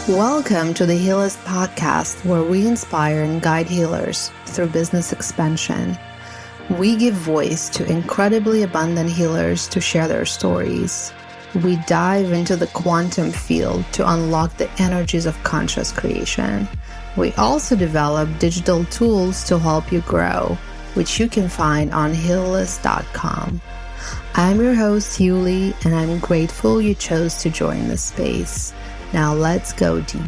Welcome to the Healers Podcast, where we inspire and guide healers through business expansion. We give voice to incredibly abundant healers to share their stories. We dive into the quantum field to unlock the energies of conscious creation. We also develop digital tools to help you grow, which you can find on healless.com. I'm your host, Yuli, and I'm grateful you chose to join this space. Now let's go deep.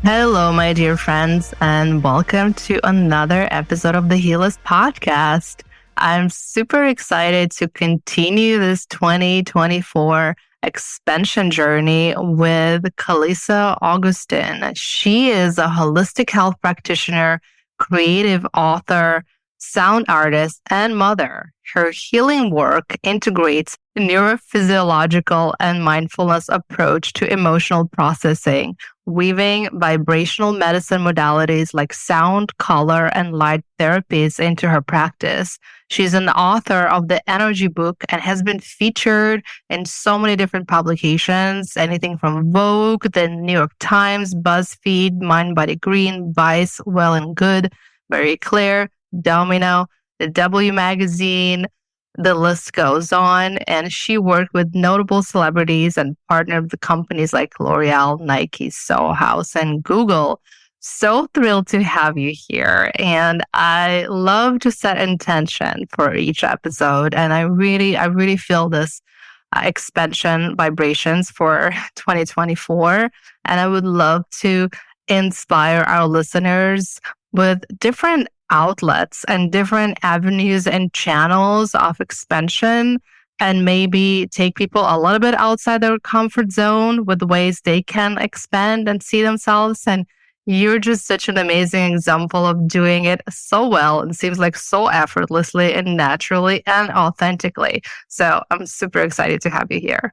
Hello, my dear friends, and welcome to another episode of the Healers Podcast. I'm super excited to continue this 2024 expansion journey with Kalisa Augustine. She is a holistic health practitioner, creative author, sound artist, and mother. Her healing work integrates neurophysiological and mindfulness approach to emotional processing, weaving vibrational medicine modalities like sound, color, and light therapies into her practice. She's an author of the Energy Book and has been featured in so many different publications, anything from Vogue, the New York Times, BuzzFeed, Mind, Body, Green, Vice, Well and Good, Very Clear, Domino, the W Magazine, the list goes on. And she worked with notable celebrities and partnered with companies like L'Oreal, Nike, Soho House, and Google. So thrilled to have you here. And I love to set intention for each episode. And I really feel this expansion vibrations for 2024. And I would love to inspire our listeners with different outlets and different avenues and channels of expansion, and maybe take people a little bit outside their comfort zone with ways they can expand and see themselves. And you're just such an amazing example of doing it so well and seems like so effortlessly and naturally and authentically. So I'm super excited to have you here.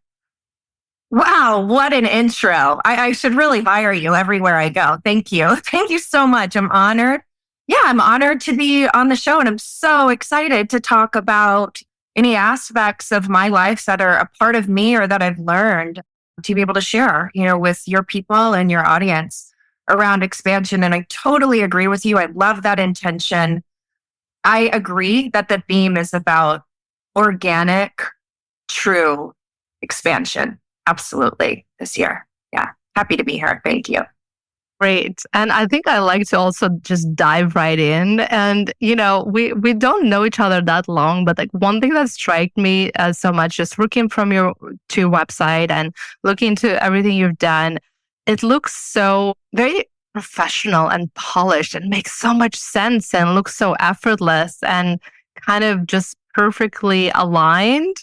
Wow, what an intro. I should really hire you everywhere I go. Thank you. Thank you so much. I'm honored. Yeah, I'm honored to be on the show, and I'm so excited to talk about any aspects of my life that are a part of me or that I've learned to be able to share, with your people and your audience around expansion. And I totally agree with you. I love that intention. I agree that the theme is about organic, true expansion. Absolutely, this year. Yeah, happy to be here. Thank you. Great. And I think I like to also just dive right in. And, we don't know each other that long, but like one thing that struck me so much, just looking from your website and looking into everything you've done, it looks so very professional and polished and makes so much sense and looks so effortless and kind of just perfectly aligned.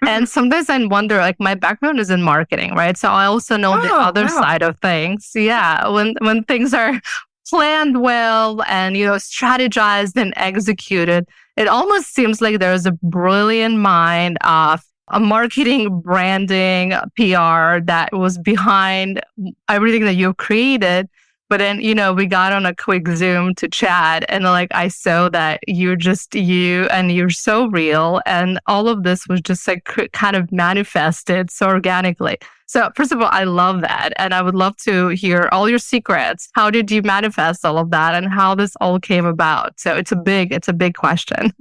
And sometimes I wonder, like my background is in marketing, right? So I also know the other side of things. Yeah. When things are planned well and, strategized and executed, it almost seems like there's a brilliant mind of a marketing, branding, PR that was behind everything that you've created. But then, we got on a quick Zoom to chat and like I saw that you're just you and you're so real. And all of this was just like kind of manifested so organically. So first of all, I love that. And I would love to hear all your secrets. How did you manifest all of that and how this all came about? So it's a big question.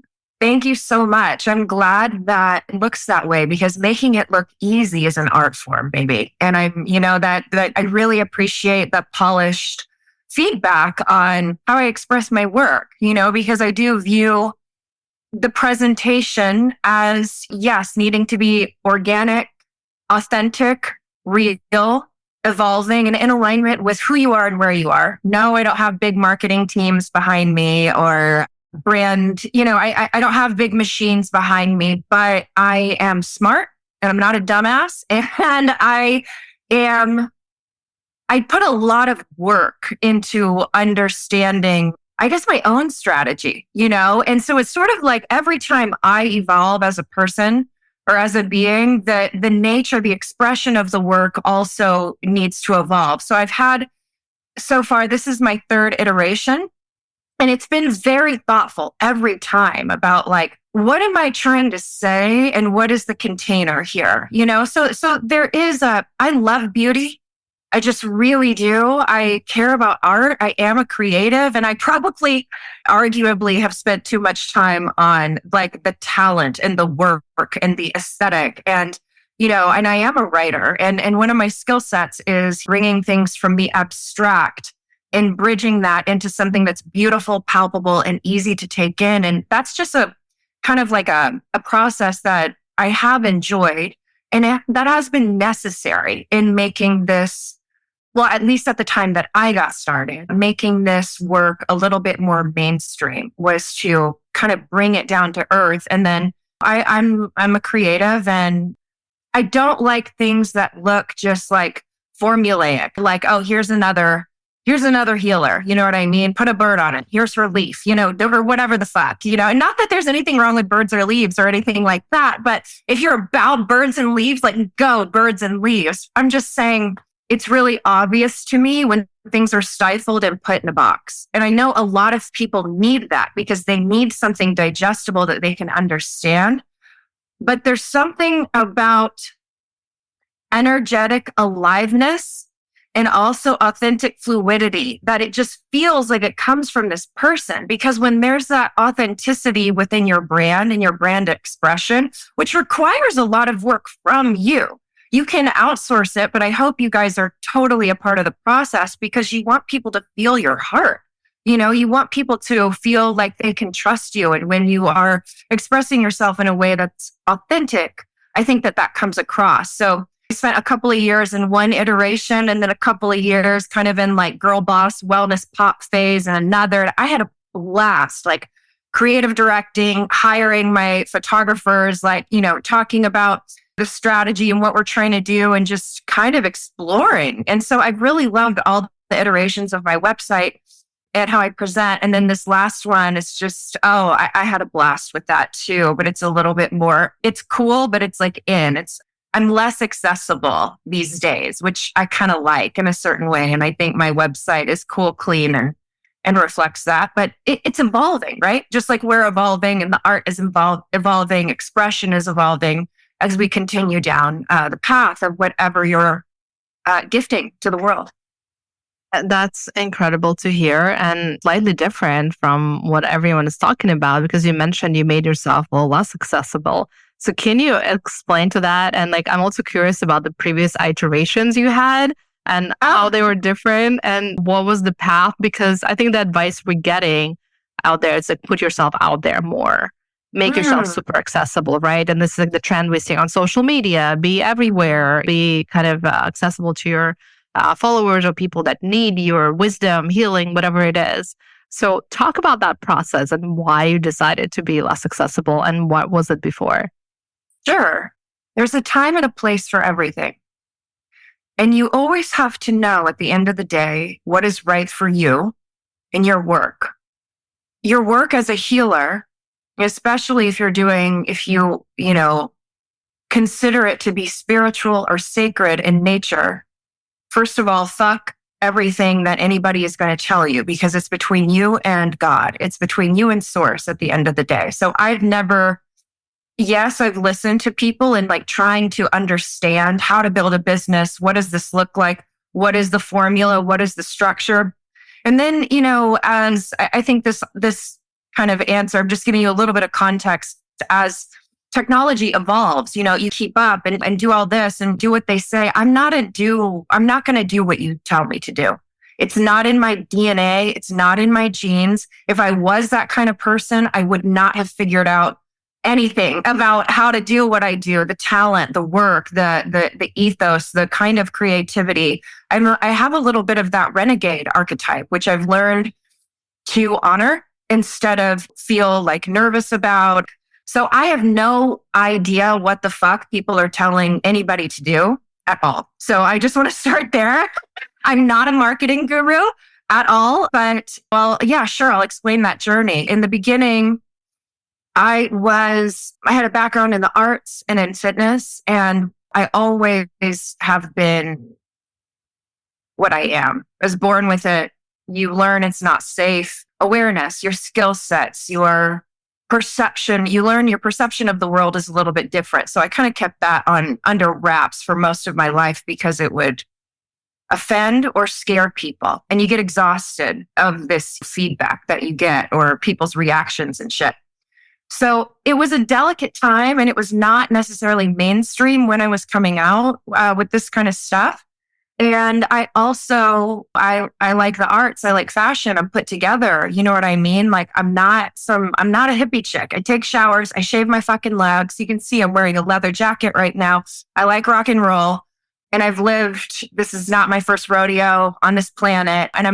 Thank you so much. I'm glad that it looks that way because making it look easy is an art form, baby. And I'm, that I really appreciate the polished feedback on how I express my work, because I do view the presentation as, yes, needing to be organic, authentic, real, evolving, and in alignment with who you are and where you are. No, I don't have big marketing teams behind me or brand, I don't have big machines behind me, but I am smart and I'm not a dumbass. And I put a lot of work into understanding, I guess, my own strategy, and so it's sort of like every time I evolve as a person or as a being, the nature, the expression of the work also needs to evolve. So I've had so far, this is my third iteration. And it's been very thoughtful every time about like, what am I trying to say? And what is the container here? So there is I love beauty. I just really do. I care about art. I am a creative, and I probably arguably have spent too much time on like the talent and the work and the aesthetic. And, and I am a writer. And one of my skill sets is bringing things from the abstract and bridging that into something that's beautiful, palpable, and easy to take in. And that's just a kind of like a process that I have enjoyed. And that has been necessary in making this, well, at least at the time that I got started, making this work a little bit more mainstream was to kind of bring it down to earth. And then I'm a creative, and I don't like things that look just like formulaic, like, oh, here's another healer. You know what I mean? Put a bird on it. Here's her leaf, or whatever the fuck, and not that there's anything wrong with birds or leaves or anything like that. But if you're about birds and leaves, like, go birds and leaves. I'm just saying, it's really obvious to me when things are stifled and put in a box. And I know a lot of people need that because they need something digestible that they can understand. But there's something about energetic aliveness and also authentic fluidity that it just feels like it comes from this person. Because when there's that authenticity within your brand and your brand expression, which requires a lot of work from you, you can outsource it, but I hope you guys are totally a part of the process because you want people to feel your heart. You want people to feel like they can trust you. And when you are expressing yourself in a way that's authentic, I think that comes across. So I spent a couple of years in one iteration and then a couple of years kind of in like girl boss wellness pop phase and another. I had a blast, like creative directing, hiring my photographers, like, talking about the strategy and what we're trying to do and just kind of exploring. And so I really loved all the iterations of my website and how I present. And then this last one is just, I had a blast with that too, but it's a little bit more, it's cool, but it's like I'm less accessible these days, which I kind of like in a certain way. And I think my website is cool, clean, and reflects that, but it's evolving, right? Just like we're evolving and the art is evolving, expression is evolving as we continue down the path of whatever you're gifting to the world. That's incredible to hear and slightly different from what everyone is talking about because you mentioned you made yourself a little less accessible. So can you explain to that? And like, I'm also curious about the previous iterations you had and how they were different and what was the path? Because I think the advice we're getting out there is like, put yourself out there more. Make yourself super accessible, right? And this is like the trend we see on social media. Be everywhere. Be kind of accessible to your followers or people that need your wisdom, healing, whatever it is. So talk about that process and why you decided to be less accessible and what was it before? Sure. There's a time and a place for everything. And you always have to know at the end of the day what is right for you in your work. Your work as a healer, especially if you consider it to be spiritual or sacred in nature, first of all, fuck everything that anybody is going to tell you because it's between you and God. It's between you and source at the end of the day. So I've listened to people and like trying to understand how to build a business. What does this look like? What is the formula? What is the structure? And then, as I think this kind of answer, I'm just giving you a little bit of context as technology evolves, you keep up and do all this and do what they say. I'm not going to do what you tell me to do. It's not in my DNA. It's not in my genes. If I was that kind of person, I would not have figured out anything about how to do what I do, the talent, the work, the ethos, the kind of creativity. I have a little bit of that renegade archetype, which I've learned to honor instead of feel like nervous about. So I have no idea what the fuck people are telling anybody to do at all. So I just want to start there. I'm not a marketing guru at all, but well, yeah, sure. I'll explain that journey. In the beginning, I had a background in the arts and in fitness, and I always have been what I am. I was born with it. You learn it's not safe. Awareness, your skill sets, your perception. You learn your perception of the world is a little bit different. So I kind of kept that under wraps for most of my life because it would offend or scare people. And you get exhausted of this feedback that you get or people's reactions and shit. So it was a delicate time, and it was not necessarily mainstream when I was coming out with this kind of stuff. And I also, I like the arts. I like fashion. I'm put together. You know what I mean? Like I'm not a hippie chick. I take showers. I shave my fucking legs. You can see I'm wearing a leather jacket right now. I like rock and roll. And this is not my first rodeo on this planet. And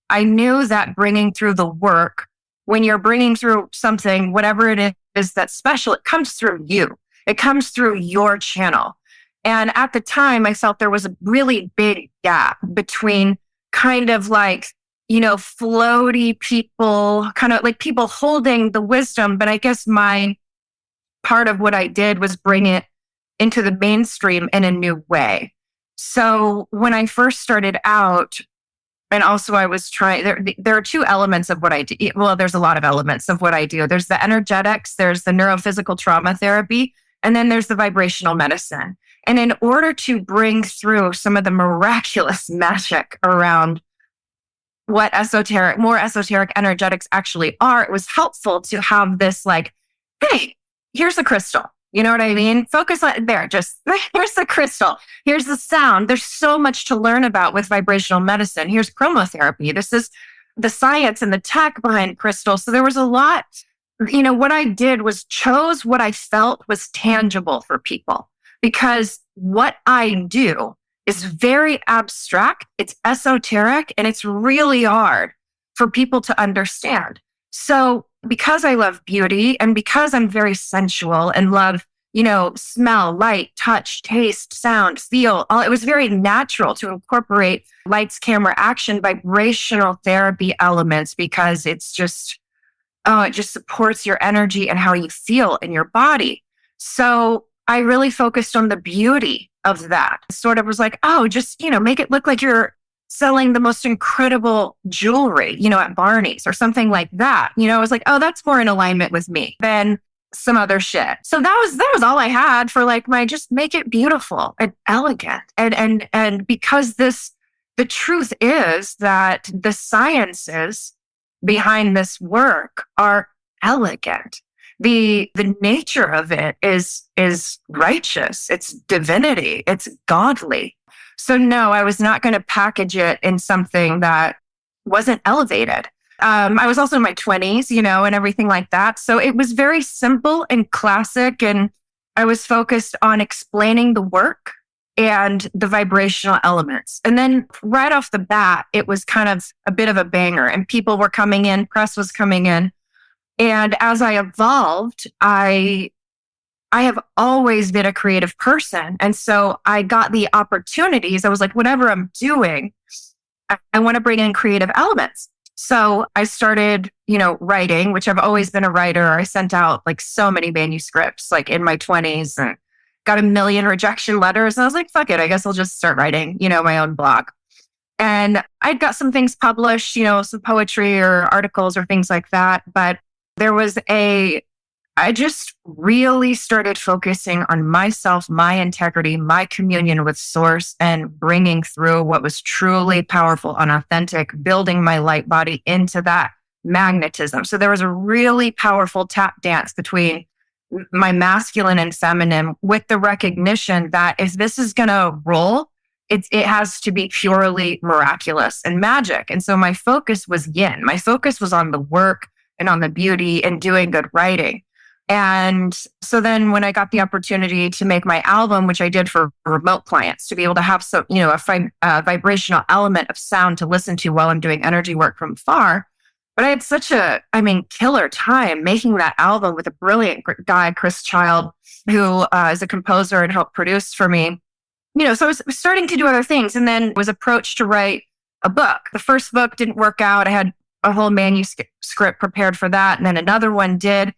I knew that bringing through the work, when you're bringing through something, whatever it is that's special, it comes through you. It comes through your channel. And at the time, I felt there was a really big gap between kind of like, floaty people, kind of like people holding the wisdom. But I guess my part of what I did was bring it into the mainstream in a new way. So when I first started out, and also I was trying, there are two elements of what I do. Well, there's a lot of elements of what I do. There's the energetics, there's the neurophysical trauma therapy, and then there's the vibrational medicine. And in order to bring through some of the miraculous magic around what more esoteric energetics actually are, it was helpful to have this like, hey, here's a crystal. You know what I mean? Focus on there. Just here's the crystal. Here's the sound. There's so much to learn about with vibrational medicine. Here's chromotherapy. This is the science and the tech behind crystals. So there was a lot, what I did was chose what I felt was tangible for people. Because what I do is very abstract, it's esoteric, and it's really hard for people to understand. So because I love beauty and because I'm very sensual and love, smell, light, touch, taste, sound, feel, it was very natural to incorporate lights, camera, action, vibrational therapy elements because it just supports your energy and how you feel in your body. So I really focused on the beauty of that. Sort of was like, just, make it look like you're selling the most incredible jewelry, at Barney's or something like that. I was like, that's more in alignment with me than some other shit. So that was all I had for like just make it beautiful and elegant. And because the truth is that the sciences behind this work are elegant. The nature of it is righteous. It's divinity. It's godly. So no, I was not going to package it in something that wasn't elevated. I was also in my 20s, and everything like that. So it was very simple and classic. And I was focused on explaining the work and the vibrational elements. And then right off the bat, it was kind of a bit of a banger and people were coming in, press was coming in. And as I evolved, I have always been a creative person. And so I got the opportunities. I was like, whatever I'm doing, I want to bring in creative elements. So I started, writing, which I've always been a writer. I sent out like so many manuscripts, like in my 20s and got a million rejection letters. And I was like, fuck it. I guess I'll just start writing, my own blog. And I'd got some things published, some poetry or articles or things like that. But I just really started focusing on myself, my integrity, my communion with source and bringing through what was truly powerful and authentic, building my light body into that magnetism. So there was a really powerful tap dance between my masculine and feminine with the recognition that if this is going to roll, it has to be purely miraculous and magic. And so my focus was yin. My focus was on the work and on the beauty and doing good writing. And so then when I got the opportunity to make my album, which I did for remote clients, to be able to have a vibrational element of sound to listen to while I'm doing energy work from afar. But I had such killer time making that album with a brilliant guy, Chris Child, who is a composer and helped produce for me. So I was starting to do other things and then was approached to write a book. The first book didn't work out. I had a whole manuscript prepared for that. And then another one did.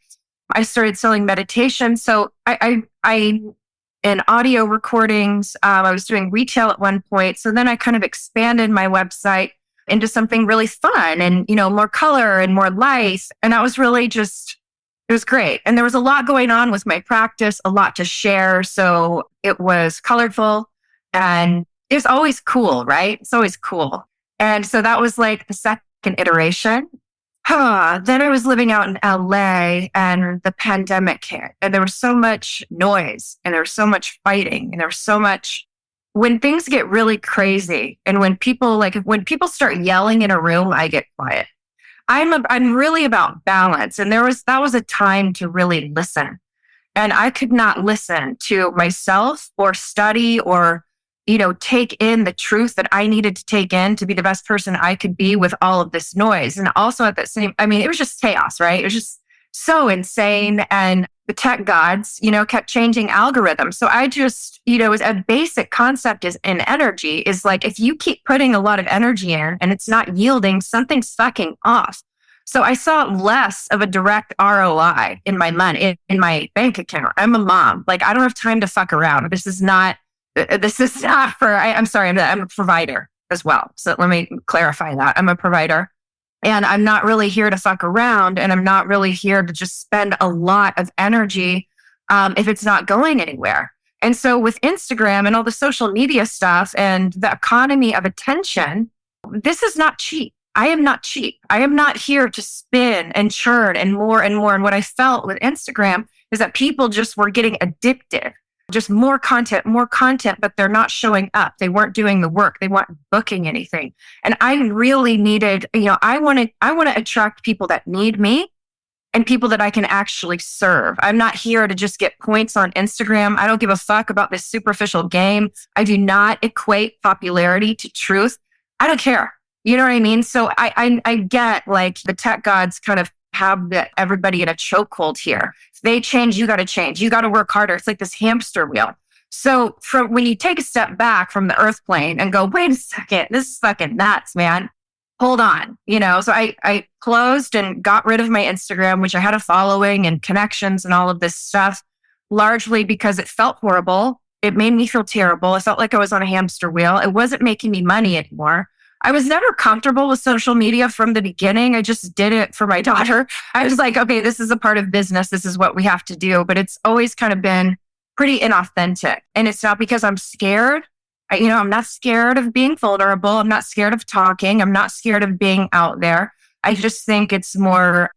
I started selling meditation. So I in audio recordings, I was doing retail at one point. So then I kind of expanded my website into something really fun and, more color and more life. And that was really it was great. And there was a lot going on with my practice, a lot to share. So it was colorful and it's always cool, right? It's always cool. And so that was like the second iteration. Then I was living out in LA and the pandemic hit, and there was so much noise and there was so much fighting and there was so much. When things get really crazy and when people start yelling in a room, I get quiet. I'm really about balance. And that was a time to really listen. And I could not listen to myself or study or, take in the truth that I needed to take in to be the best person I could be with all of this noise. And also at that same, it was just chaos, right? It was just so insane. And the tech gods, kept changing algorithms. So I just, as a basic concept is in energy is like, if you keep putting a lot of energy in and it's not yielding, something's fucking off. So I saw less of a direct ROI in my money, in my bank account. I'm a mom. Like, I don't have time to fuck around. This is not for, I'm sorry, I'm a provider as well. So let me clarify that. I'm a provider and I'm not really here to fuck around, and I'm not really here to just spend a lot of energy if it's not going anywhere. And so with Instagram and all the social media stuff and the economy of attention, this is not cheap. I am not cheap. I am not here to spin and churn and more and more. And what I felt with Instagram is that people just were getting addicted. Just more content, but they're not showing up. They weren't doing the work. They weren't booking anything. And I really needed, I want to attract people that need me and people that I can actually serve. I'm not here to just get points on Instagram. I don't give a fuck about this superficial game. I do not equate popularity to truth. I don't care. You know what I mean? So I get like the tech gods kind of have everybody in a chokehold here. If they change, you got to change. You got to work harder. It's like this hamster wheel. So from when you take a step back from the earth plane and go, wait a second, this is fucking nuts, man. Hold on. So I closed and got rid of my Instagram, which I had a following and connections and all of this stuff, largely because it felt horrible. It made me feel terrible. I felt like I was on a hamster wheel. It wasn't making me money anymore. I was never comfortable with social media from the beginning. I just did it for my daughter. I was like, okay, this is a part of business. This is what we have to do. But it's always kind of been pretty inauthentic. And it's not because I'm scared. I'm not scared of being vulnerable. I'm not scared of talking. I'm not scared of being out there. I just think it's more,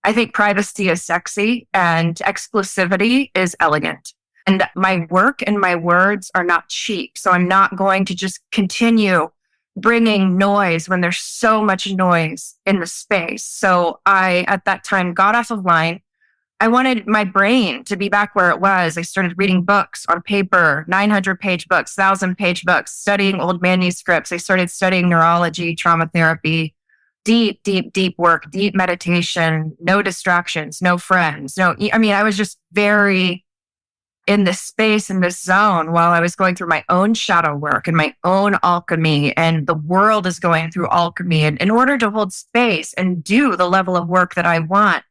I think privacy is sexy and exclusivity is elegant. And my work and my words are not cheap. So I'm not going to just continue bringing noise when there's so much noise in the space. So I, at that time, got off of line. I wanted my brain to be back where it was. I started reading books on paper, 900-page books, 1,000-page books, studying old manuscripts. I started studying neurology, trauma therapy, deep, deep, deep work, deep meditation, no distractions, no friends. I was just very in this space, in this zone, while I was going through my own shadow work and my own alchemy, and the world is going through alchemy. And in order to hold space and do the level of work that I want,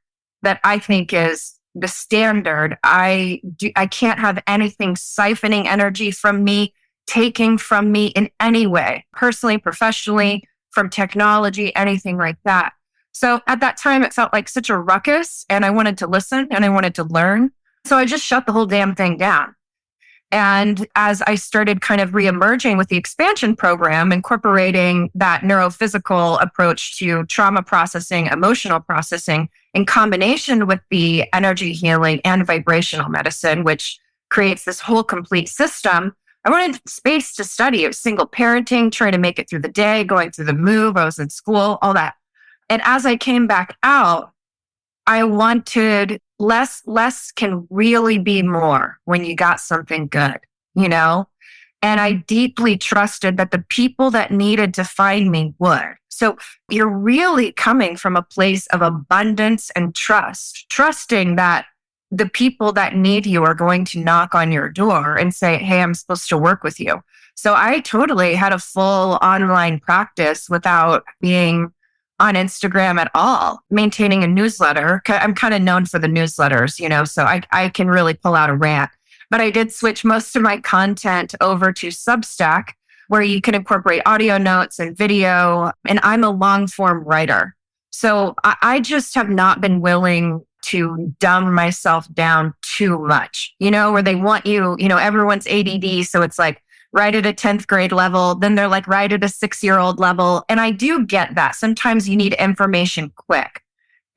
that I think is the standard, I can't have anything siphoning energy from me, taking from me in any way, personally, professionally, from technology, anything like that. So at that time, it felt like such a ruckus, and I wanted to listen and I wanted to learn. So I just shut the whole damn thing down. And as I started kind of reemerging with the expansion program, incorporating that neurophysical approach to trauma processing, emotional processing, in combination with the energy healing and vibrational medicine, which creates this whole complete system, I wanted space to study. It was single parenting, trying to make it through the day, going through the move. I was in school, all that. And as I came back out, I wanted less can really be more when you got something good, And I deeply trusted that the people that needed to find me would. So you're really coming from a place of abundance and trust, trusting that the people that need you are going to knock on your door and say, hey, I'm supposed to work with you. So I totally had a full online practice without being on Instagram at all, maintaining a newsletter. I'm kind of known for the newsletters, so I can really pull out a rant. But I did switch most of my content over to Substack, where you can incorporate audio notes and video. And I'm a long form writer. So I just have not been willing to dumb myself down too much, where they want you, everyone's ADD. So it's like, right at a 10th grade level. Then they're like right at a 6-year-old level. And I do get that. Sometimes you need information quick.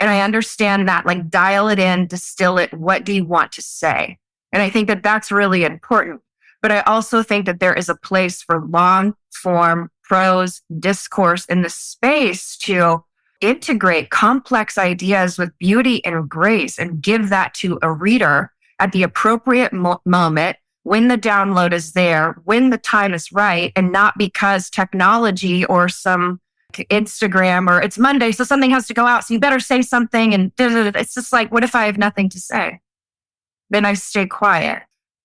And I understand that, like dial it in, distill it. What do you want to say? And I think that that's really important. But I also think that there is a place for long form prose discourse in the space to integrate complex ideas with beauty and grace and give that to a reader at the appropriate moment when the download is there, when the time is right, and not because technology or some Instagram or it's Monday, so something has to go out, so you better say something. And it's just like, what if I have nothing to say? Then I stay quiet.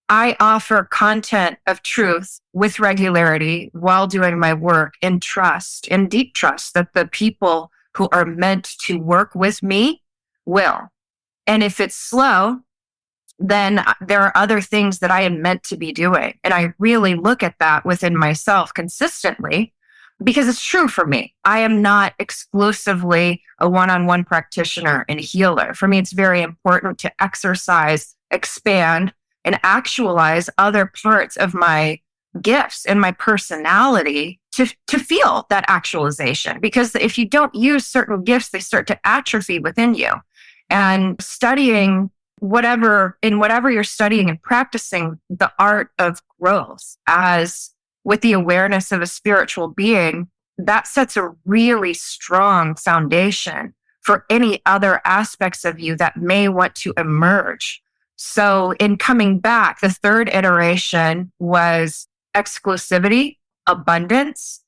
I offer content of truth with regularity while doing my work in trust, in deep trust that the people who are meant to work with me will. And if it's slow, then there are other things that I am meant to be doing. And I really look at that within myself consistently because it's true for me. I am not exclusively a one-on-one practitioner and healer. For me, it's very important to exercise, expand, and actualize other parts of my gifts and my personality to feel that actualization. Because if you don't use certain gifts, they start to atrophy within you. And studying whatever you're studying and practicing the art of growth as with the awareness of a spiritual being, that sets a really strong foundation for any other aspects of you that may want to emerge. So in coming back, the third iteration was exclusivity, abundance.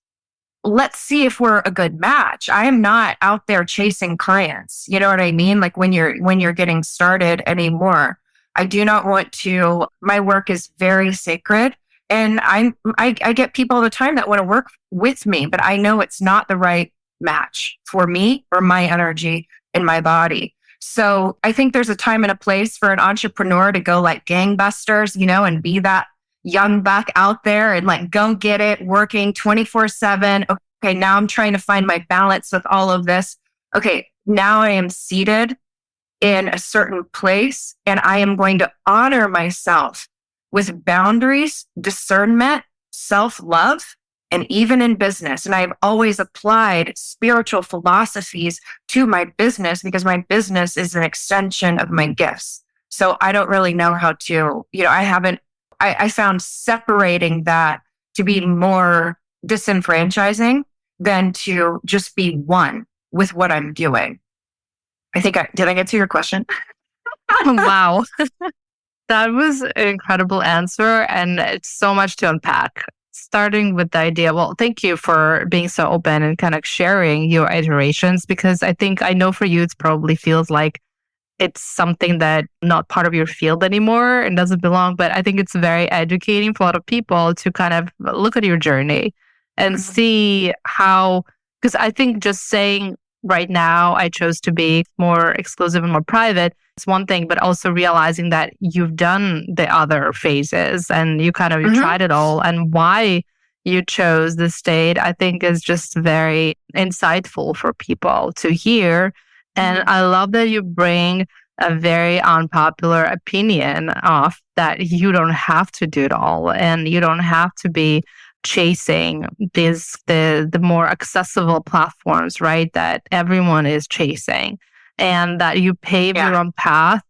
Let's see if we're a good match. I am not out there chasing clients. You know what I mean? Like when you're getting started anymore. I do not want to. My work is very sacred. And I get people all the time that want to work with me, but I know it's not the right match for me or my energy in my body. So I think there's a time and a place for an entrepreneur to go like gangbusters, and be that young buck out there and like go get it, working 24/7. Okay, now I'm trying to find my balance with all of this. Okay, now I am seated in a certain place and I am going to honor myself with boundaries, discernment, self-love, and even in business. And I've always applied spiritual philosophies to my business because my business is an extension of my gifts. So I don't really know how to, I found separating that to be more disenfranchising than to just be one with what I'm doing. Did I get to your question? Wow. That was an incredible answer, and it's so much to unpack. Starting with the idea, well, thank you for being so open and kind of sharing your iterations, because I know for you, it probably feels like it's something that not part of your field anymore and doesn't belong. But I think it's very educating for a lot of people to kind of look at your journey and see how, because I think just saying right now, I chose to be more exclusive and more private. It's one thing, but also realizing that you've done the other phases and you tried it all, and why you chose the state, I think is just very insightful for people to hear. And I love that you bring a very unpopular opinion of that you don't have to do it all and you don't have to be chasing the more accessible platforms, right? That everyone is chasing, and that you pave your own path,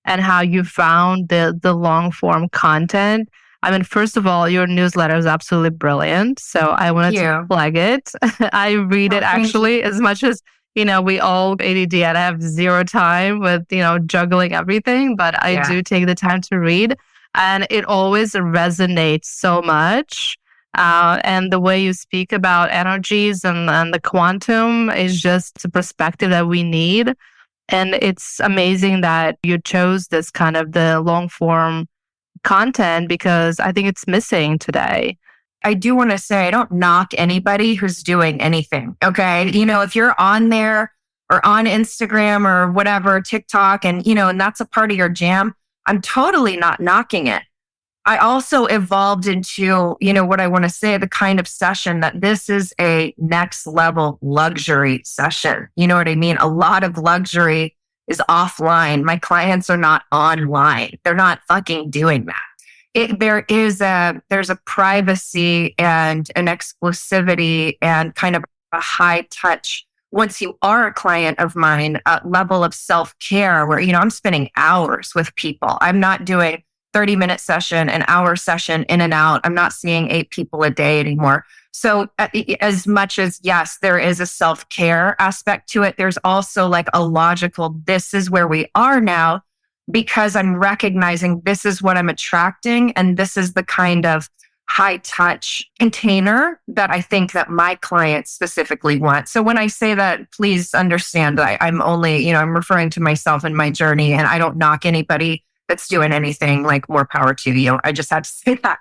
and how you found the long form content. I mean, first of all, your newsletter is absolutely brilliant. So I wanted to plug it. I read it actually as much as, we all ADD and I have zero time with, juggling everything, but I do take the time to read, and it always resonates so much. And the way you speak about energies and the quantum is just a perspective that we need. And it's amazing that you chose this kind of the long form content, because I think it's missing today. I do want to say, I don't knock anybody who's doing anything. Okay. If you're on there or on Instagram or whatever, TikTok, and that's a part of your jam, I'm totally not knocking it. I also evolved into, what I want to say, the kind of session that this is a next level luxury session. You know what I mean? A lot of luxury is offline. My clients are not online. They're not fucking doing that. there's a privacy and an exclusivity and kind of a high touch once you are a client of mine, a level of self-care where, I'm spending hours with people. I'm not doing 30-minute session, an hour session in and out. I'm not seeing 8 people a day anymore. So as much as, yes, there is a self-care aspect to it, there's also like a logical, this is where we are now, because I'm recognizing this is what I'm attracting. And this is the kind of high touch container that I think that my clients specifically want. So when I say that, please understand that I'm only, I'm referring to myself and my journey, and I don't knock anybody that's doing anything. Like, more power to you. I just have to say that.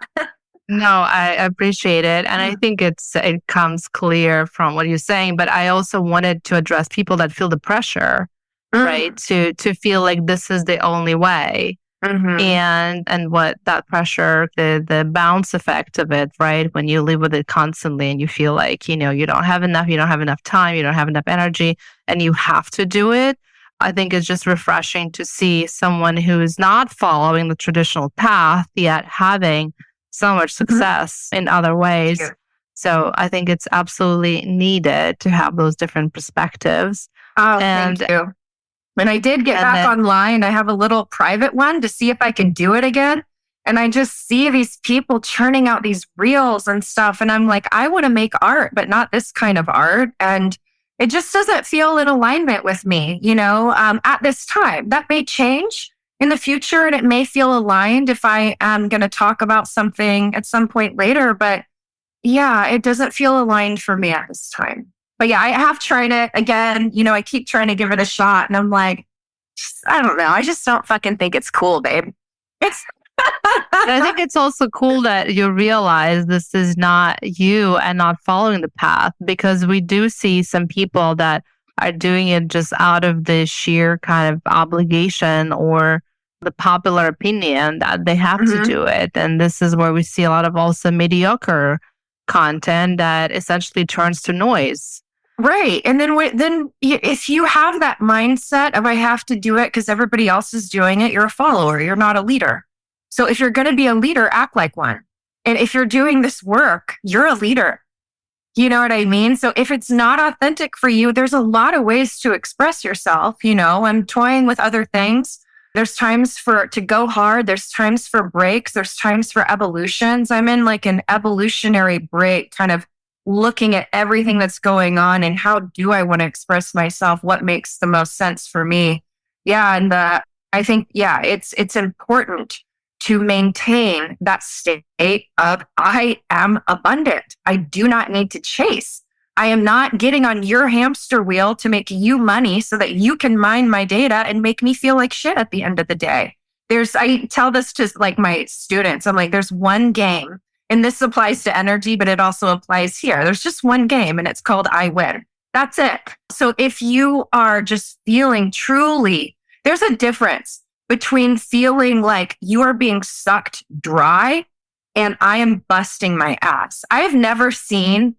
No, I appreciate it. And I think it comes clear from what you're saying, but I also wanted to address people that feel the pressure, right? To feel like this is the only way. And what that pressure, the bounce effect of it, right? When you live with it constantly and you feel like, you don't have enough time, you don't have enough energy, and you have to do it. I think it's just refreshing to see someone who is not following the traditional path, yet having so much success in other ways. So I think it's absolutely needed to have those different perspectives. Oh, thank you. And I did get back online. I have a little private one to see if I can do it again. And I just see these people churning out these reels and stuff. And I'm like, I want to make art, but not this kind of art. And it just doesn't feel in alignment with me, at this time. That may change in the future, and it may feel aligned if I am going to talk about something at some point later. But yeah, it doesn't feel aligned for me at this time. But yeah, I have tried it again. I keep trying to give it a shot, and I'm like, I don't know. I just don't fucking think it's cool, babe. I think it's also cool that you realize this is not you and not following the path, because we do see some people that are doing it just out of the sheer kind of obligation or the popular opinion that they have to do it. And this is where we see a lot of also mediocre content that essentially turns to noise. Right. And then if you have that mindset of I have to do it because everybody else is doing it, you're a follower. You're not a leader. So if you're going to be a leader, act like one. And if you're doing this work, you're a leader. You know what I mean? So if it's not authentic for you, there's a lot of ways to express yourself. I'm toying with other things. There's times to go hard. There's times for breaks. There's times for evolutions. I'm in like an evolutionary break, kind of looking at everything that's going on and how do I want to express myself? What makes the most sense for me? Yeah. And I think, it's important to maintain that state of I am abundant. I do not need to chase. I am not getting on your hamster wheel to make you money so that you can mine my data and make me feel like shit at the end of the day. I tell this to like my students. I'm like, there's one game, and this applies to energy, but it also applies here. There's just one game, and it's called I win. That's it. So if you are just feeling truly, there's a difference between feeling like you are being sucked dry and I am busting my ass. I have never seen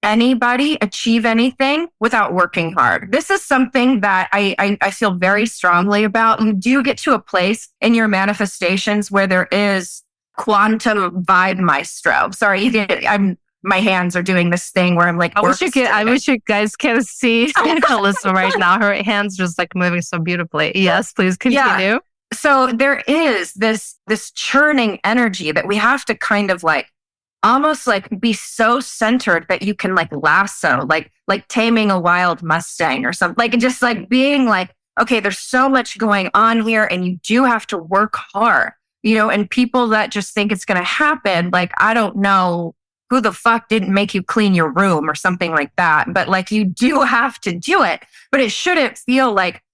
anybody achieve anything without working hard. This is something that I feel very strongly about. You do get to a place in your manifestations where there is quantum vibe maestro. Sorry, my hands are doing this thing where I'm like, I wish you guys can see Kalisa right now. Her hands just like moving so beautifully. Yes, please continue. Yeah. So there is this churning energy that we have to kind of like almost like be so centered that you can like lasso, like taming a wild Mustang or something, like just like being like, okay, there's so much going on here and you do have to work hard, and people that just think it's going to happen. Like, I don't know who the fuck didn't make you clean your room or something like that. But like, you do have to do it, but it shouldn't feel like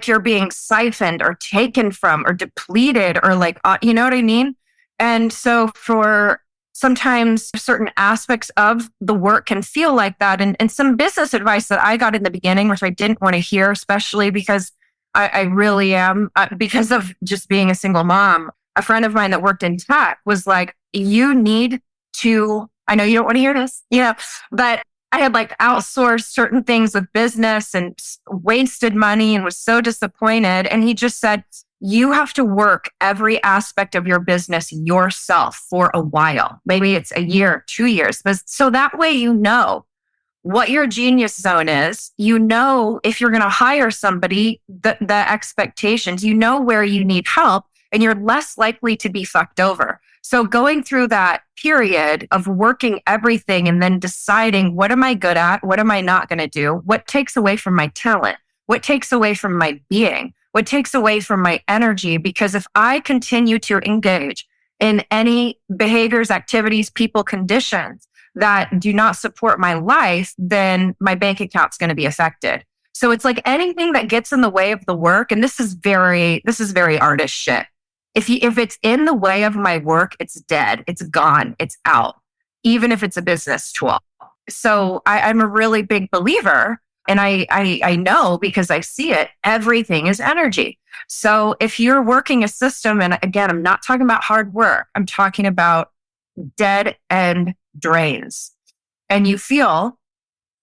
you're being siphoned or taken from or depleted or like, you know what I mean? And so for sometimes certain aspects of the work can feel like that. And some business advice that I got in the beginning, which I didn't want to hear, especially because I really am, because of just being a single mom, a friend of mine that worked in tech was like, you need to, I know you don't want to hear this, but I had like outsourced certain things with business and wasted money and was so disappointed. And he just said, you have to work every aspect of your business yourself for a while. Maybe it's a year, 2 years. But so that way, you know what your genius zone is. You know, if you're going to hire somebody, the expectations, you know where you need help, and you're less likely to be fucked over. So going through that period of working everything and then deciding, what am I good at? What am I not going to do? What takes away from my talent? What takes away from my being? What takes away from my energy? Because if I continue to engage in any behaviors, activities, people, conditions that do not support my life, then my bank account's going to be affected. So it's like anything that gets in the way of the work. And this is very artist shit. If it's in the way of my work, it's dead. It's gone. It's out. Even if it's a business tool. So I'm a really big believer, and I know because I see it. Everything is energy. So if you're working a system, and again, I'm not talking about hard work. I'm talking about dead end drains, and you feel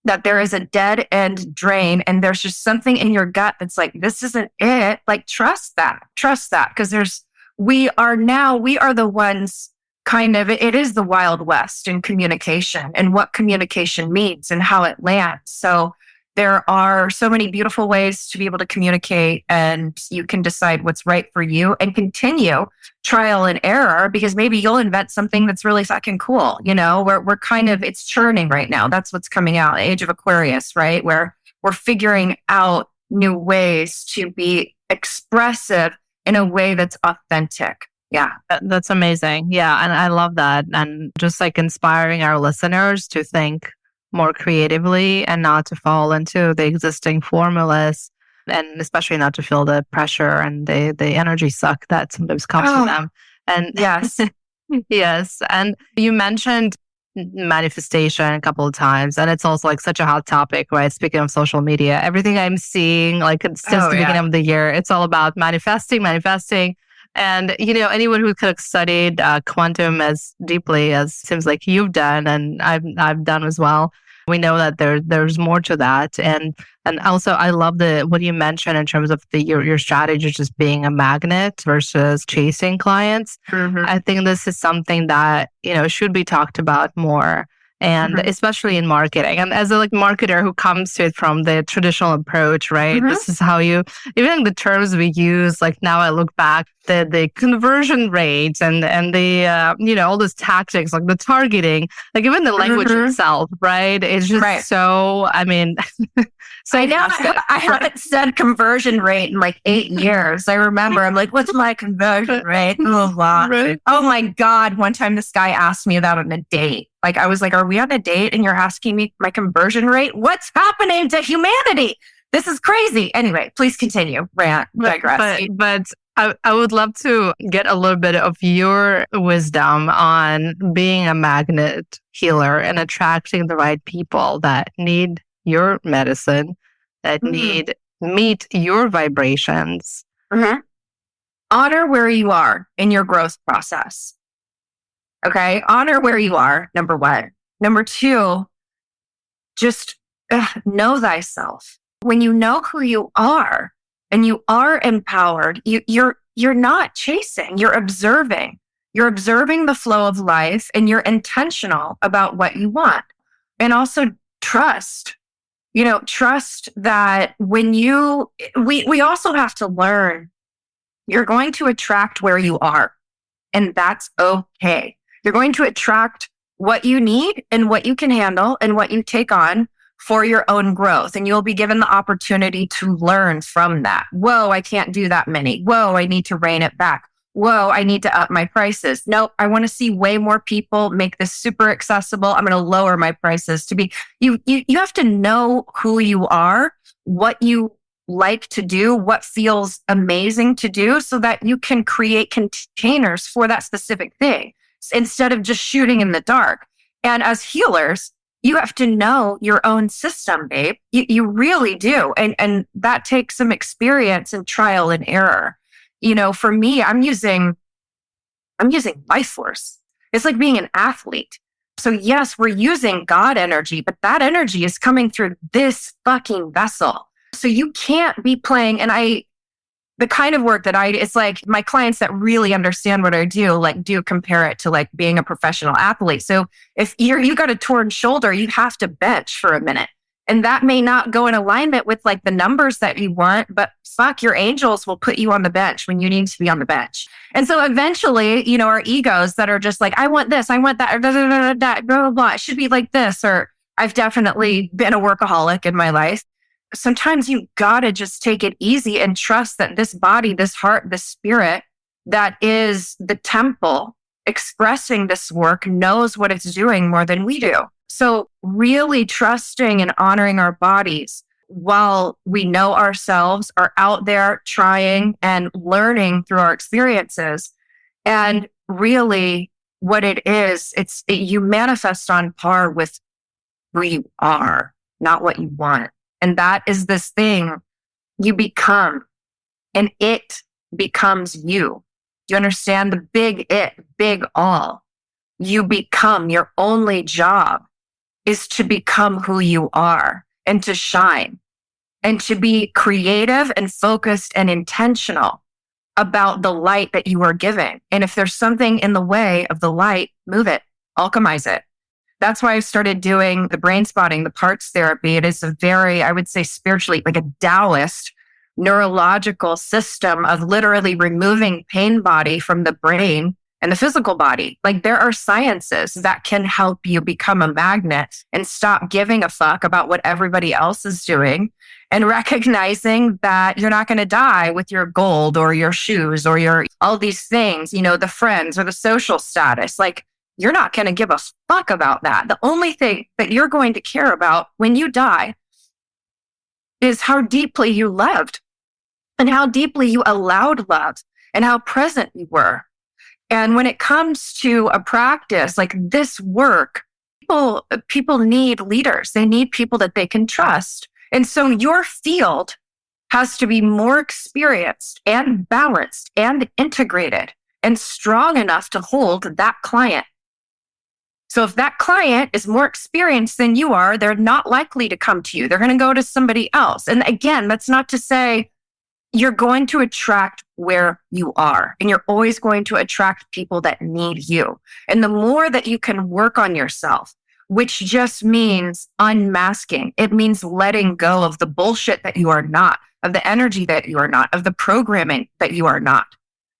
that there is a dead end drain, and there's just something in your gut that's like, this isn't it. Like, trust that, because we are the ones kind of, it is the Wild West in communication and what communication means and how it lands. So there are so many beautiful ways to be able to communicate, and you can decide what's right for you and continue trial and error, because maybe you'll invent something that's really fucking cool. You know, we're kind of, it's churning right now. That's what's coming out. Age of Aquarius, right? Where we're figuring out new ways to be expressive in a way that's authentic. Yeah. That's amazing. Yeah. And I love that. And just like inspiring our listeners to think more creatively and not to fall into the existing formulas, and especially not to feel the pressure and the energy suck that sometimes comes from them. And yes. Yes. And you mentioned manifestation a couple of times, and it's also like such a hot topic, right? Speaking of social media, everything I'm seeing, like since the beginning of the year, it's all about manifesting. And, you know, anyone who could have studied quantum as deeply as seems like you've done, and I've done as well, we know that there's more to that. And also, I love what you mentioned in terms of your strategy, just being a magnet versus chasing clients. Mm-hmm. I think this is something that, you know, should be talked about more. And especially in marketing, and as a marketer who comes to it from the traditional approach, right? This is how even the terms we use, like now I look back, the conversion rates and the, you know, all those tactics, like the targeting, like even the language itself, right? It's just so, I mean, so I know I haven't said conversion rate in like 8 years. I remember I'm like, what's my conversion rate? Oh my God. One time this guy asked me that on a date. Like, I was like, are we on a date and you're asking me my conversion rate? What's happening to humanity? This is crazy. Anyway, please continue. Rant, digress. But I would love to get a little bit of your wisdom on being a magnet healer and attracting the right people that need your medicine, that meet your vibrations. Honor where you are in your growth process. Okay. Honor where you are. Number one. Number two, just know thyself. When you know who you are and you are empowered, you're not chasing, you're observing. You're observing the flow of life, and you're intentional about what you want. And also trust. You know, trust that when we also have to learn, you're going to attract where you are, and that's okay. You're going to attract what you need and what you can handle and what you take on for your own growth. And you'll be given the opportunity to learn from that. Whoa, I can't do that many. Whoa, I need to rein it back. Whoa, I need to up my prices. Nope, I want to see way more people, make this super accessible. I'm going to lower my prices to be, you have to know who you are, what you like to do, what feels amazing to do, so that you can create containers for that specific thing instead of just shooting in the dark. And as healers, you have to know your own system, babe. You really do. And that takes some experience and trial and error. You know, for me, I'm using life force. It's like being an athlete. So yes, we're using God energy, but that energy is coming through this fucking vessel. So you can't be playing. And the kind of work that it's like my clients that really understand what I do, like do compare it to like being a professional athlete. So if you got a torn shoulder, you have to bench for a minute. And that may not go in alignment with like the numbers that you want, but fuck, your angels will put you on the bench when you need to be on the bench. And so eventually, our egos that are just like, I want this, I want that, blah, blah, blah, blah, blah, blah. It should be like this. Or I've definitely been a workaholic in my life. Sometimes you gotta just take it easy and trust that this body, this heart, this spirit that is the temple expressing this work knows what it's doing more than we do. So really trusting and honoring our bodies while we know ourselves, are out there trying and learning through our experiences. And really what it is, you manifest on par with who you are, not what you want. And that is this thing you become, and it becomes you. Do you understand the big it, big all? You become. Your only job is to become who you are and to shine and to be creative and focused and intentional about the light that you are giving. And if there's something in the way of the light, move it, alchemize it. That's why I started doing the brain spotting, the parts therapy. It is a very, I would say spiritually, like a Taoist neurological system of literally removing pain body from the brain and the physical body. Like there are sciences that can help you become a magnet and stop giving a fuck about what everybody else is doing and recognizing that you're not going to die with your gold or your shoes or your, all these things, the friends or the social status. Like, you're not going to give a fuck about that. The only thing that you're going to care about when you die is how deeply you loved and how deeply you allowed love and how present you were. And when it comes to a practice like this work, people need leaders. They need people that they can trust. And so your field has to be more experienced and balanced and integrated and strong enough to hold that client. So if that client is more experienced than you are, they're not likely to come to you. They're going to go to somebody else. And again, that's not to say you're going to attract where you are, and you're always going to attract people that need you. And the more that you can work on yourself, which just means unmasking, it means letting go of the bullshit that you are not, of the energy that you are not, of the programming that you are not,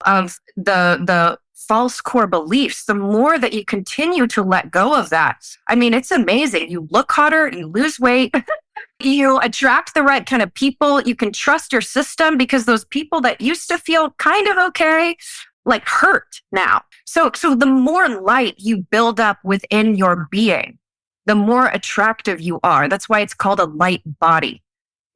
of the false core beliefs, the more that you continue to let go of that. I mean, it's amazing. You look hotter, you lose weight, you attract the right kind of people. You can trust your system because those people that used to feel kind of okay, like hurt now. So the more light you build up within your being, the more attractive you are. That's why it's called a light body.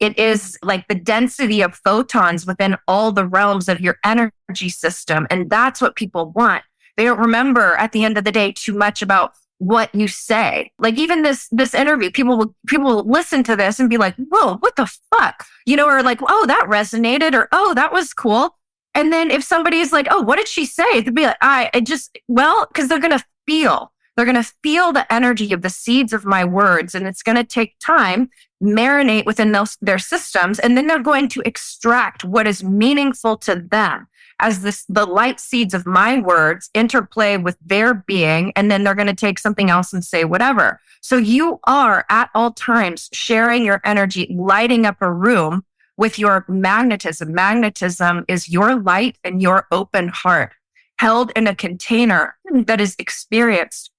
It is like the density of photons within all the realms of your energy system. And that's what people want. They don't remember at the end of the day too much about what you say. Like even this interview, people will listen to this and be like, whoa, what the fuck? Or like, oh, that resonated, or oh, that was cool. And then if somebody's like, oh, what did she say? They'd be like, because they're going to feel. They're going to feel the energy of the seeds of my words. And it's going to take time, marinate within their systems. And then they're going to extract what is meaningful to them as the light seeds of my words interplay with their being. And then they're going to take something else and say whatever. So you are at all times sharing your energy, lighting up a room with your magnetism. Magnetism is your light and your open heart held in a container that is experienced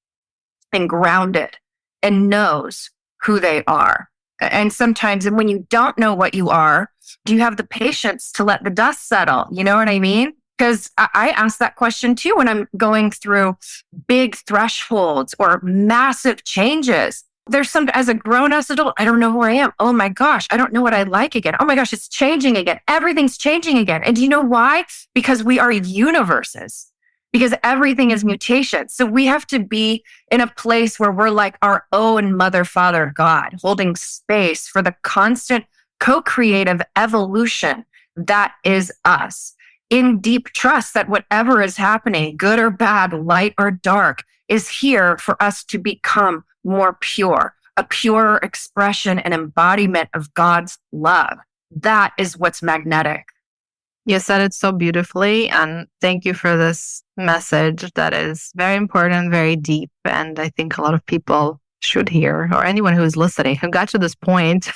and grounded and knows who they are. And sometimes, and when you don't know what you are, do you have the patience to let the dust settle? You know what I mean? Because I ask that question too when I'm going through big thresholds or massive changes. There's as a grown-ass adult, I don't know who I am. Oh my gosh, I don't know what I like again. Oh my gosh, it's changing again. Everything's changing again. And do you know why? Because we are universes. Because everything is mutation. So we have to be in a place where we're like our own mother, father, God, holding space for the constant co-creative evolution that is us, in deep trust that whatever is happening, good or bad, light or dark, is here for us to become more pure, a purer expression and embodiment of God's love. That is what's magnetic. You said it so beautifully, and thank you for this message that is very important, very deep, and I think a lot of people should hear, or anyone who's listening who got to this point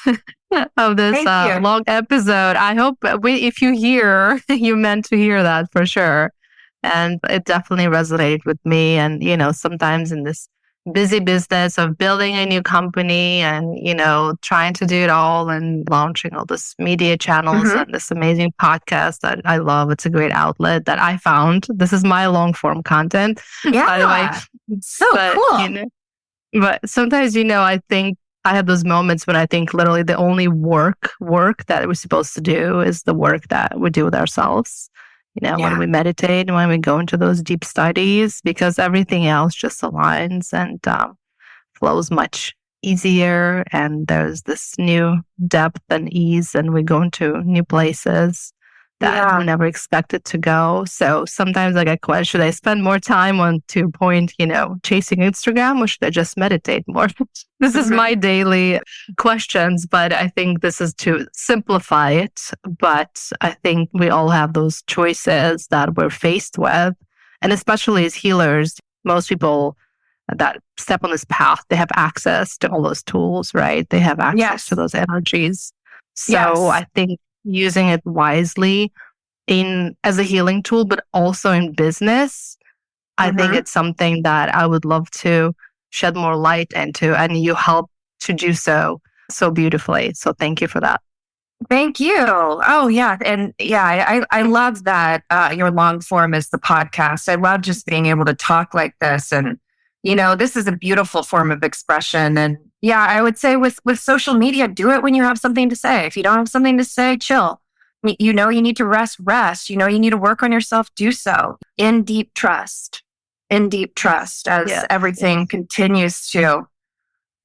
of this Thank you. long episode. I hope if you hear, you meant to hear that for sure. And it definitely resonated with me. And, sometimes in this busy business of building a new company and, trying to do it all and launching all this media channels Mm-hmm. and this amazing podcast that I love. It's a great outlet that I found. This is my long form content, Yeah. by the way. So But, cool. But sometimes, I think I have those moments when I think literally the only work that we're supposed to do is the work that we do with ourselves. When we meditate, when we go into those deep studies, because everything else just aligns and flows much easier. And there's this new depth and ease, and we go into new places that we never expected to go. So sometimes I get questioned, should I spend more time on, to your point, chasing Instagram, or should I just meditate more? This is my daily questions, but I think this is to simplify it. But I think we all have those choices that we're faced with. And especially as healers, most people that step on this path, they have access to all those tools, right? They have access to those energies. So I think using it wisely as a healing tool, but also in business, I think it's something that I would love to shed more light into, and you help to do so beautifully. So thank you for that. Thank you. Oh, yeah. And I love that your long form is the podcast. I love just being able to talk like this. And, this is a beautiful form of expression. And I would say with social media, do it when you have something to say. If you don't have something to say, chill. You need to rest. You need to work on yourself, do so in deep trust as everything continues to,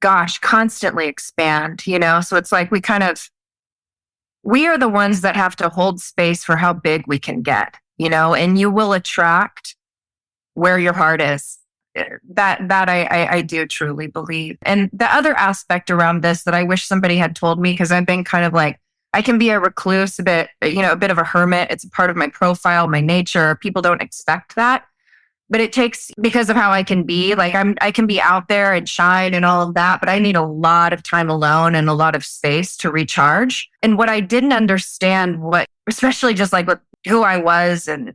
constantly expand, So it's like we are the ones that have to hold space for how big we can get, and you will attract where your heart is. That I do truly believe. And the other aspect around this that I wish somebody had told me, because I've been kind of like, I can be a recluse, a bit of a hermit. It's a part of my profile, my nature. People don't expect that. But it takes, because of how I can be, like I can be out there and shine and all of that, but I need a lot of time alone and a lot of space to recharge. And what I didn't understand, especially just like with who I was and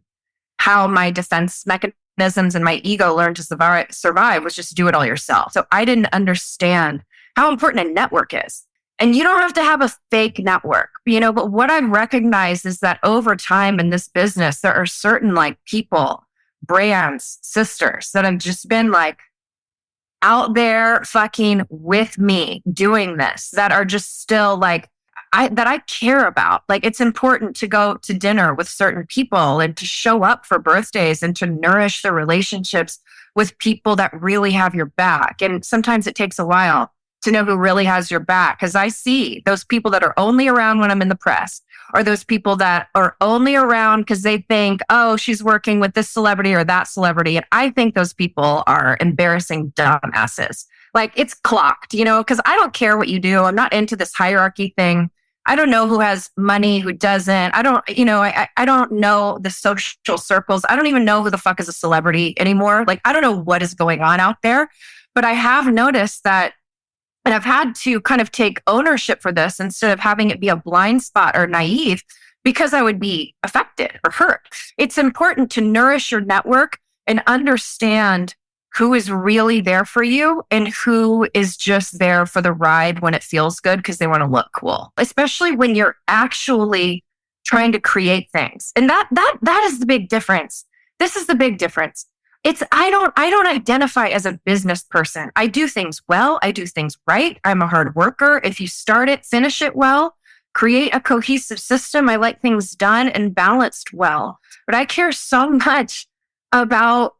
how my defense mechanisms and my ego learned to survive was just do it all yourself. So I didn't understand how important a network is. And you don't have to have a fake network, but what I've recognized is that over time in this business, there are certain people, brands, sisters that have just been out there fucking with me doing this, that are just still that I care about. It's important to go to dinner with certain people and to show up for birthdays and to nourish the relationships with people that really have your back. And sometimes it takes a while to know who really has your back, because I see those people that are only around when I'm in the press, or those people that are only around because they think, oh, she's working with this celebrity or that celebrity. And I think those people are embarrassing dumbasses. It's clocked, because I don't care what you do. I'm not into this hierarchy thing. I don't know who has money, who doesn't. I don't, I don't know the social circles. I don't even know who the fuck is a celebrity anymore. I don't know what is going on out there, but I have noticed that. And I've had to kind of take ownership for this instead of having it be a blind spot or naive, because I would be affected or hurt. It's important to nourish your network and understand who is really there for you and who is just there for the ride when it feels good because they want to look cool, especially when you're actually trying to create things. And that is the big difference. This is the big difference. I don't identify as a business person. I do things well. I do things right. I'm a hard worker. If you start it, finish it well, create a cohesive system. I like things done and balanced well. But I care so much about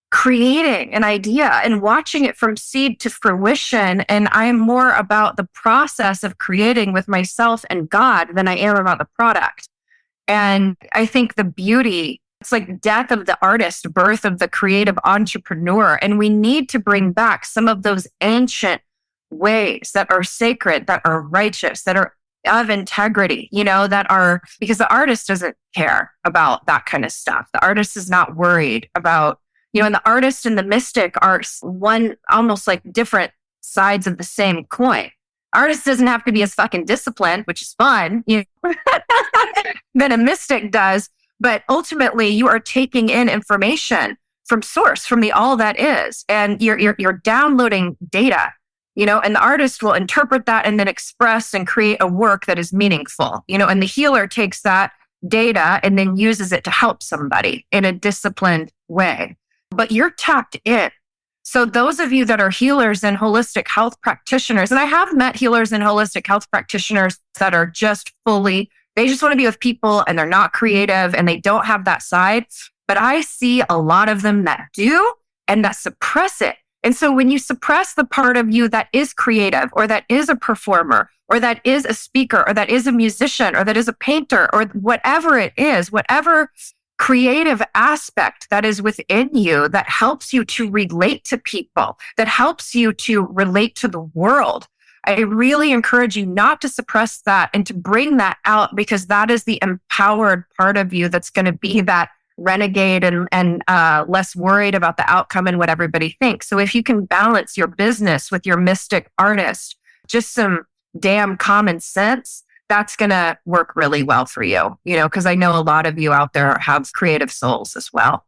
creating an idea and watching it from seed to fruition. And I'm more about the process of creating with myself and God than I am about the product. And I think the beauty, it's like death of the artist, birth of the creative entrepreneur. And we need to bring back some of those ancient ways that are sacred, that are righteous, that are of integrity, that are, because the artist doesn't care about that kind of stuff. The artist is not worried about, and the artist and the mystic are one almost like different sides of the same coin. Artist doesn't have to be as fucking disciplined, which is fun, than a mystic does. But ultimately, you are taking in information from source, from the all that is, and you're downloading data, and the artist will interpret that and then express and create a work that is meaningful, and the healer takes that data and then uses it to help somebody in a disciplined way. But you're tapped in. So those of you that are healers and holistic health practitioners, and I have met healers and holistic health practitioners that are just fully, they just want to be with people and they're not creative and they don't have that side. But I see a lot of them that do and that suppress it. And so when you suppress the part of you that is creative or that is a performer or that is a speaker or that is a musician or that is a painter or whatever it is, whatever creative aspect that is within you that helps you to relate to people, that helps you to relate to the world, I really encourage you not to suppress that and to bring that out, because that is the empowered part of you that's going to be that renegade and less worried about the outcome and what everybody thinks. So if you can balance your business with your mystic artist, just some damn common sense, that's going to work really well for you, because I know a lot of you out there have creative souls as well.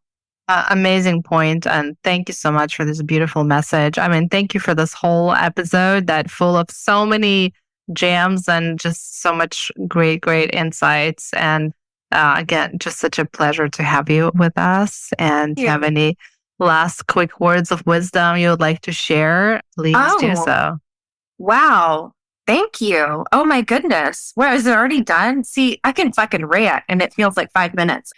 Amazing point. And thank you so much for this beautiful message. I mean, thank you for this whole episode that full of so many gems and just so much great insights. And again, just such a pleasure to have you with us. And do you have any last quick words of wisdom you would like to share? Please do so. Wow. Thank you. Oh my goodness. Well, is it already done? See, I can fucking rant and it feels like 5 minutes.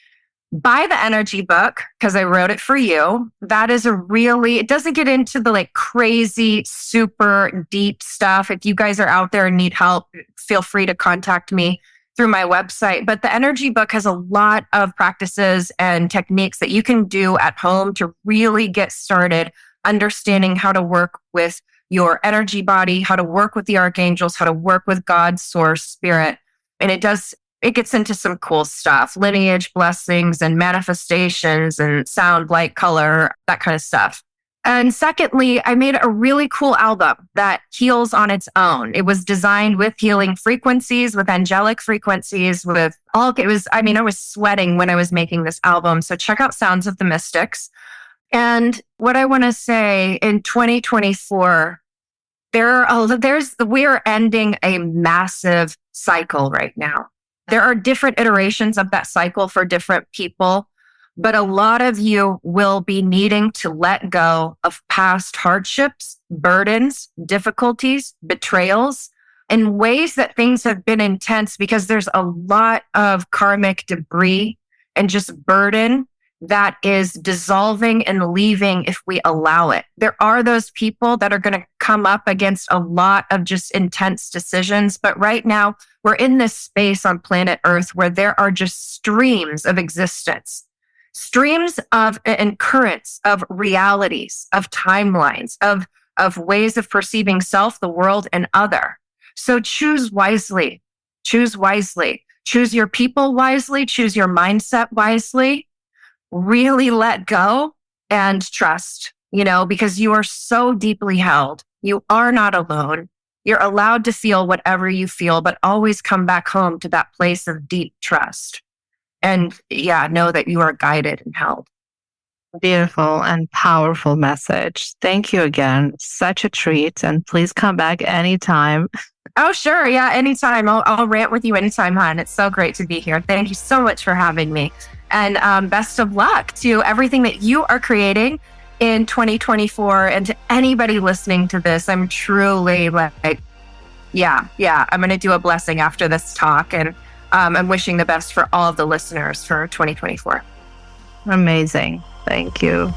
Buy the energy book because I wrote it for you. That is it doesn't get into the like crazy, super deep stuff. If you guys are out there and need help, feel free to contact me through my website. But the energy book has a lot of practices and techniques that you can do at home to really get started understanding how to work with your energy body, how to work with the archangels, how to work with God, source, spirit. And it gets into some cool stuff, lineage, blessings, and manifestations, and sound, light, color, that kind of stuff. And secondly, I made a really cool album that heals on its own. It was designed with healing frequencies, with angelic frequencies, I was sweating when I was making this album. So check out Sounds of the Mystics. And what I want to say in 2024, we are ending a massive cycle right now. There are different iterations of that cycle for different people, but a lot of you will be needing to let go of past hardships, burdens, difficulties, betrayals, in ways that things have been intense because there's a lot of karmic debris and just burden that is dissolving and leaving if we allow it. There are those people that are going to come up against a lot of just intense decisions. But right now, we're in this space on planet Earth where there are just streams of existence, streams of and currents of realities, of timelines, of ways of perceiving self, the world, and other. So choose wisely, choose wisely, choose your people wisely, choose your mindset wisely. Really let go and trust, because you are so deeply held. You are not alone. You're allowed to feel whatever you feel, but always come back home to that place of deep trust. And know that you are guided and held. Beautiful and powerful message. Thank you again. Such a treat. And please come back anytime. Oh, sure. Yeah, anytime. I'll rant with you anytime, hon. It's so great to be here. Thank you so much for having me. And best of luck to everything that you are creating in 2024. And to anybody listening to this, I'm truly I'm going to do a blessing after this talk. And I'm wishing the best for all of the listeners for 2024. Amazing. Thank you.